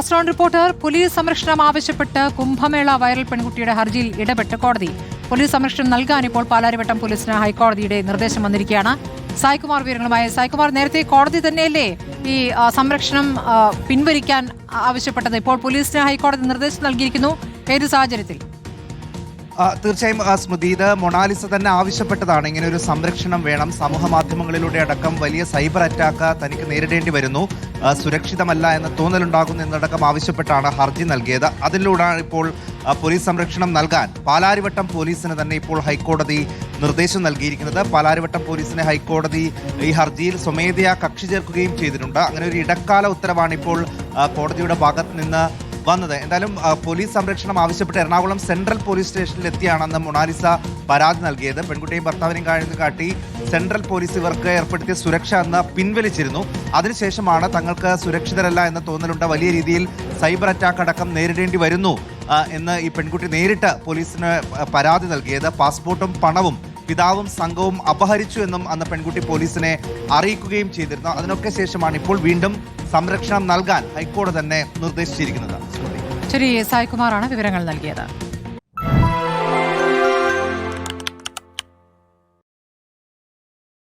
Stone reporter police സംരക്ഷണം ആവശ്യപ്പെട്ട് Kumbh Mela viral പെൺകുട്ടിയുടെ ഹർജിയിൽ ഇടപെട്ട് കോടതി. പോലീസ് സംരക്ഷണം നൽകാൻ ഇപ്പോൾ പാലാരിവട്ടം പോലീസിന് ഹൈക്കോടതിയുടെ നിർദ്ദേശം വന്നിരിക്കുകയാണ്. സായ്കുമാർ വിവരങ്ങളുമായി. സായ്കുമാർ, നേരത്തെ കോടതി തന്നെയല്ലേ ഈ സംരക്ഷണം പിൻവലിക്കാൻ ആവശ്യപ്പെട്ടത്? ഇപ്പോൾ പോലീസിന് ഹൈക്കോടതി നിർദ്ദേശം നൽകിയിരിക്കുന്നു. ഏത് സാഹചര്യത്തിൽ? തീർച്ചയായും സ്മൃതി, ഇത് മൊണാലിസ തന്നെ ആവശ്യപ്പെട്ടതാണ്. ഇങ്ങനെ ഒരു സംരക്ഷണം വേണം. സമൂഹ മാധ്യമങ്ങളിലൂടെ അടക്കം വലിയ സൈബർ അറ്റാക്ക് തനിക്ക് നേരിടേണ്ടി വരുന്നു, സുരക്ഷിതമല്ല എന്ന തോന്നലുണ്ടാകുന്നു എന്നടക്കം ആവശ്യപ്പെട്ടാണ് ഹർജി നൽകിയത്. അതിലൂടെയാണ് ഇപ്പോൾ പോലീസ് സംരക്ഷണം നൽകാൻ പാലാരിവട്ടം പോലീസിന് തന്നെ ഇപ്പോൾ ഹൈക്കോടതി നിർദ്ദേശം നൽകിയിരിക്കുന്നത്. പാലാരിവട്ടം പോലീസിനെ ഹൈക്കോടതി ഈ ഹർജിയിൽ സ്വമേധയാ കക്ഷി ചേർക്കുകയും ചെയ്തിട്ടുണ്ട്. അങ്ങനെ ഒരു ഇടക്കാല ഉത്തരവാണ് ഇപ്പോൾ കോടതിയുടെ ഭാഗത്ത് നിന്ന് വന്നത്. എന്തായാലും പോലീസ് സംരക്ഷണം ആവശ്യപ്പെട്ട് എറണാകുളം സെൻട്രൽ പോലീസ് സ്റ്റേഷനിൽ എത്തിയാണെന്ന് മൊണാലിസ പരാതി നൽകിയത്. പെൺകുട്ടിയും ഭർത്താവിനെയും കാട്ടി സെൻട്രൽ പോലീസ് ഇവർക്ക് ഏർപ്പെടുത്തിയ സുരക്ഷ അന്ന് പിൻവലിച്ചിരുന്നു. അതിനുശേഷമാണ് തങ്ങൾക്ക് സുരക്ഷിതരല്ല എന്ന തോന്നലുണ്ട്, വലിയ രീതിയിൽ സൈബർ അറ്റാക്ക് അടക്കം നേരിടേണ്ടി വരുന്നു എന്ന് ഈ പെൺകുട്ടി നേരിട്ട് പോലീസിന് പരാതി നൽകിയത്. പാസ്പോർട്ടും പണവും പിതാവും സംഘവും അപഹരിച്ചു എന്നും അന്ന് പെൺകുട്ടി പോലീസിനെ അറിയിക്കുകയും ചെയ്തിരുന്നു. അതിനൊക്കെ ശേഷമാണ് ഇപ്പോൾ വീണ്ടും സംരക്ഷണം നൽകാൻ ഹൈക്കോടതി തന്നെ നിർദ്ദേശിച്ചിരിക്കുന്നത്. ശരി, സായ്കുമാറാണ് വിവരങ്ങൾ നൽകിയത്.